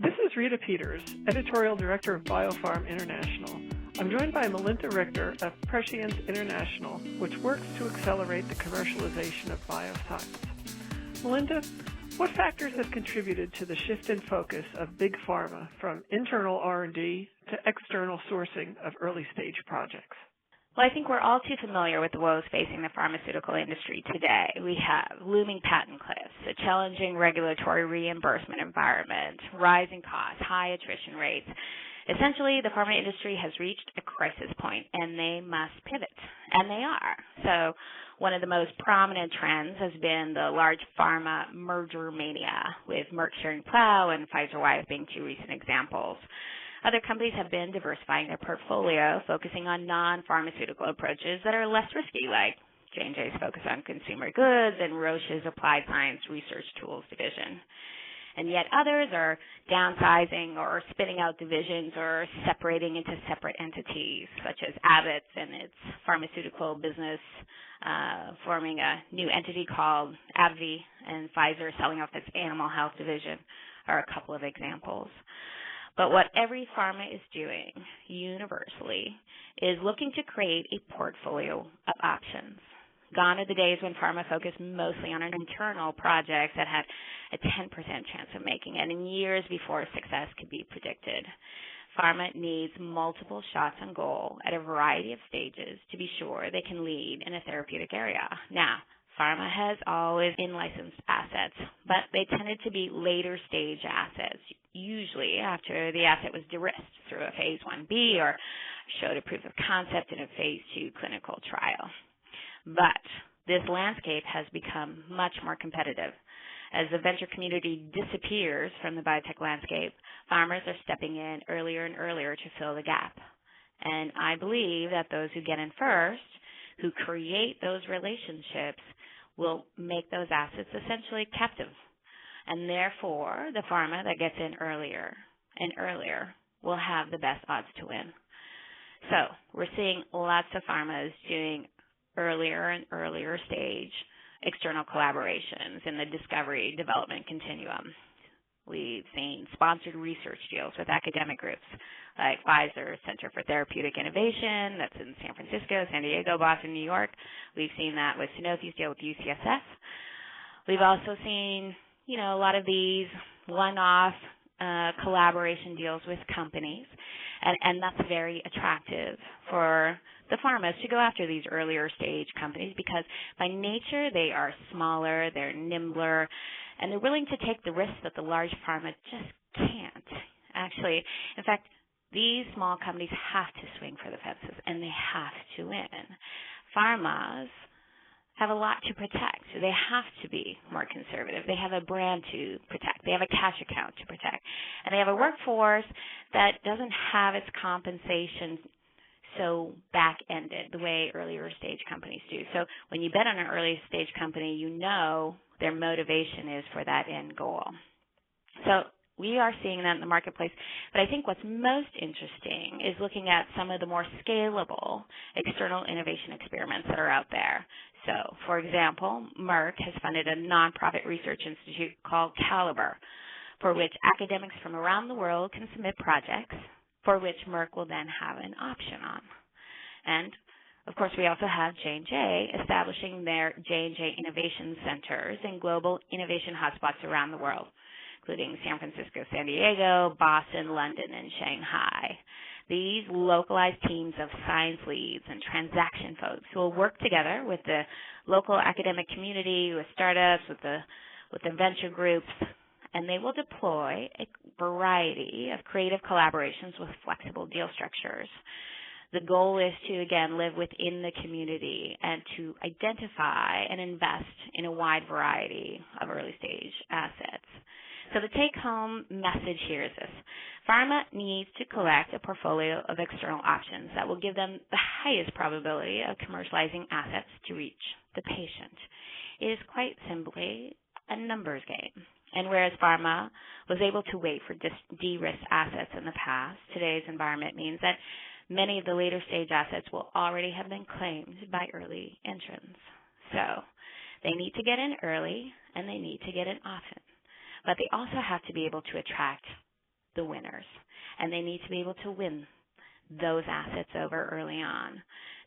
This is Rita Peters, Editorial Director of BioPharm International. I'm joined by Melinda Richter of Prescience International, which works to accelerate the commercialization of bioscience. Melinda, what factors have contributed to the shift in focus of Big Pharma from internal R&D to external sourcing of early-stage projects? Well, I think we're all too familiar with the woes facing the pharmaceutical industry today. We have looming patent cliffs, a challenging regulatory reimbursement environment, rising costs, high attrition rates. Essentially, the pharma industry has reached a crisis point, and they must pivot, and they are. So one of the most prominent trends has been the large pharma merger mania, with Merck sharing Plow and Pfizer-Wyeth being two recent examples. Other companies have been diversifying their portfolio, focusing on non-pharmaceutical approaches that are less risky, like J&J's focus on consumer goods and Roche's Applied Science Research Tools division. And yet others are downsizing or spinning out divisions or separating into separate entities, such as Abbott and its pharmaceutical business, forming a new entity called AbbVie, and Pfizer selling off its animal health division are a couple of examples. But what every pharma is doing universally is looking to create a portfolio of options. Gone are the days when pharma focused mostly on an internal project that had a 10% chance of making it, and years before success could be predicted. Pharma needs multiple shots on goal at a variety of stages to be sure they can lead in a therapeutic area. Now, pharma has always in-licensed assets, but they tended to be later stage assets, usually after the asset was de-risked through a phase 1B or showed a proof of concept in a phase 2 clinical trial. But this landscape has become much more competitive. As the venture community disappears from the biotech landscape, pharmas are stepping in earlier and earlier to fill the gap. And I believe that those who get in first, who create those relationships, will make those assets essentially captive. And therefore, the pharma that gets in earlier and earlier will have the best odds to win. So we're seeing lots of pharmas doing earlier and earlier stage external collaborations in the discovery development continuum. We've seen sponsored research deals with academic groups like Pfizer Center for Therapeutic Innovation, that's in San Francisco, San Diego, Boston, New York. We've seen that with Sanofi's deal with UCSF. We've also seen, a lot of these one-off collaboration deals with companies, and that's very attractive for the pharmas to go after these earlier stage companies because by nature they are smaller, they're nimbler, and they're willing to take the risks that the large pharma just can't. Actually, in fact, these small companies have to swing for the fences, and they have to win. Pharmas have a lot to protect. They have to be more conservative. They have a brand to protect. They have a cash account to protect. And they have a workforce that doesn't have its compensation so back-ended the way earlier stage companies do. So when you bet on an early stage company, their motivation is for that end goal. So we are seeing that in the marketplace. But I think what's most interesting is looking at some of the more scalable external innovation experiments that are out there. So, for example, Merck has funded a nonprofit research institute called Caliber, for which academics from around the world can submit projects for which Merck will then have an option on. And, of course, we also have J&J establishing their J&J Innovation Centers in global innovation hotspots around the world, including San Francisco, San Diego, Boston, London, and Shanghai. These localized teams of science leads and transaction folks who will work together with the local academic community, with startups, with the venture groups, and they will deploy a variety of creative collaborations with flexible deal structures. The goal is to, again, live within the community and to identify and invest in a wide variety of early-stage assets. So the take-home message here is this. Pharma needs to collect a portfolio of external options that will give them the highest probability of commercializing assets to reach the patient. It is quite simply a numbers game. And whereas pharma was able to wait for de-risked assets in the past, today's environment means that many of the later stage assets will already have been claimed by early entrants. So they need to get in early and they need to get in often. But they also have to be able to attract the winners, and they need to be able to win those assets over early on.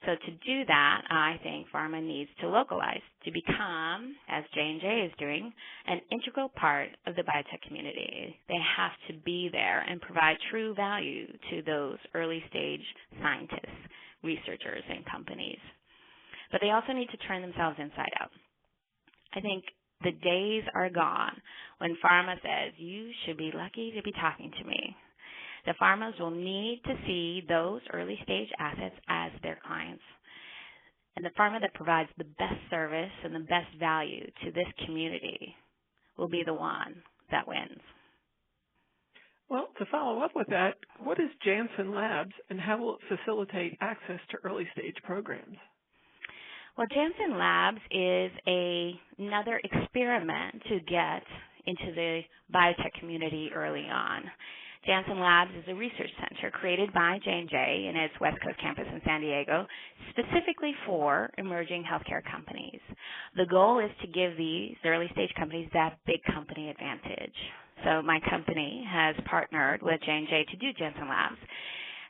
So to do that, I think pharma needs to localize to become, as J&J is doing, an integral part of the biotech community. They have to be there and provide true value to those early-stage scientists, researchers, and companies. But they also need to turn themselves inside out. I think the days are gone when pharma says, you should be lucky to be talking to me. The pharmas will need to see those early-stage assets as their clients. And the pharma that provides the best service and the best value to this community will be the one that wins. Well, to follow up with that, what is Janssen Labs and how will it facilitate access to early-stage programs? Well, Janssen Labs is another experiment to get into the biotech community early on. Janssen Labs is a research center created by J&J in its West Coast campus in San Diego, specifically for emerging healthcare companies. The goal is to give these early-stage companies that big company advantage. So my company has partnered with J&J to do Janssen Labs,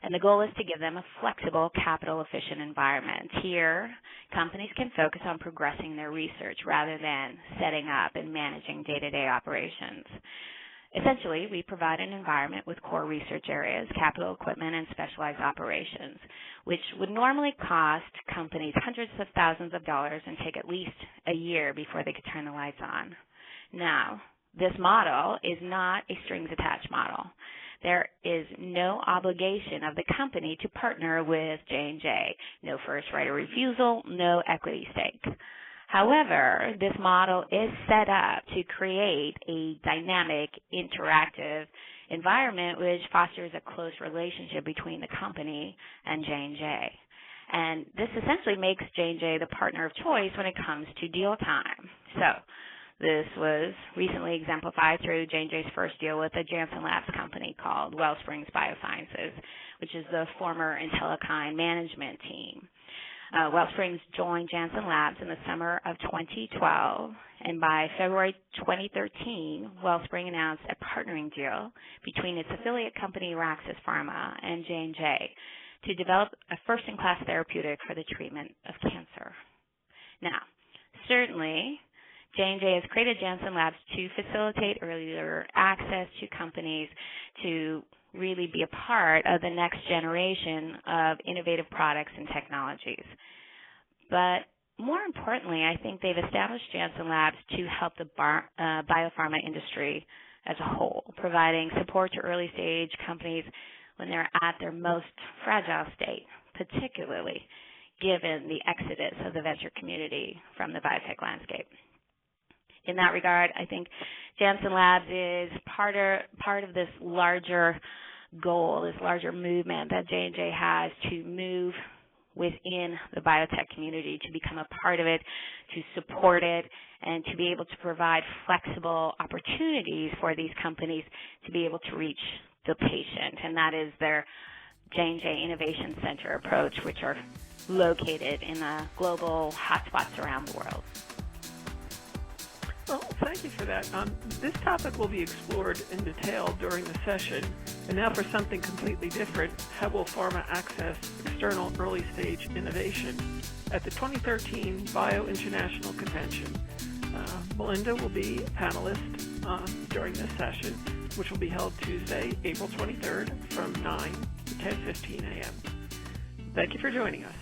and the goal is to give them a flexible, capital-efficient environment. Here, companies can focus on progressing their research rather than setting up and managing day-to-day operations. Essentially, we provide an environment with core research areas, capital equipment, and specialized operations, which would normally cost companies hundreds of thousands of dollars and take at least a year before they could turn the lights on. Now, this model is not a strings-attached model. There is no obligation of the company to partner with J&J, no first right of refusal, no equity stake. However, this model is set up to create a dynamic, interactive environment which fosters a close relationship between the company and J&J. And this essentially makes J&J the partner of choice when it comes to deal time. So this was recently exemplified through J&J's first deal with a Janssen Labs company called Wellsprings Biosciences, which is the former IntelliKine management team. Wellsprings joined Janssen Labs in the summer of 2012, and by February 2013, Wellspring announced a partnering deal between its affiliate company, Raxis Pharma, and J&J to develop a first-in-class therapeutic for the treatment of cancer. Now, certainly, J&J has created Janssen Labs to facilitate earlier access to companies to really be a part of the next generation of innovative products and technologies. But more importantly, I think they've established Janssen Labs to help the biopharma industry as a whole, providing support to early-stage companies when they're at their most fragile state, particularly given the exodus of the venture community from the biotech landscape. In that regard, I think Janssen Labs is part of this larger goal, this larger movement that J&J has to move within the biotech community, to become a part of it, to support it, and to be able to provide flexible opportunities for these companies to be able to reach the patient. And that is their J&J Innovation Center approach, which are located in the global hotspots around the world. Well, thank you for that. This topic will be explored in detail during the session. And now for something completely different, how will pharma access external early-stage innovation? At the 2013 Bio International Convention, Melinda will be a panelist during this session, which will be held Tuesday, April 23rd from 9 to 10:15 a.m. Thank you for joining us.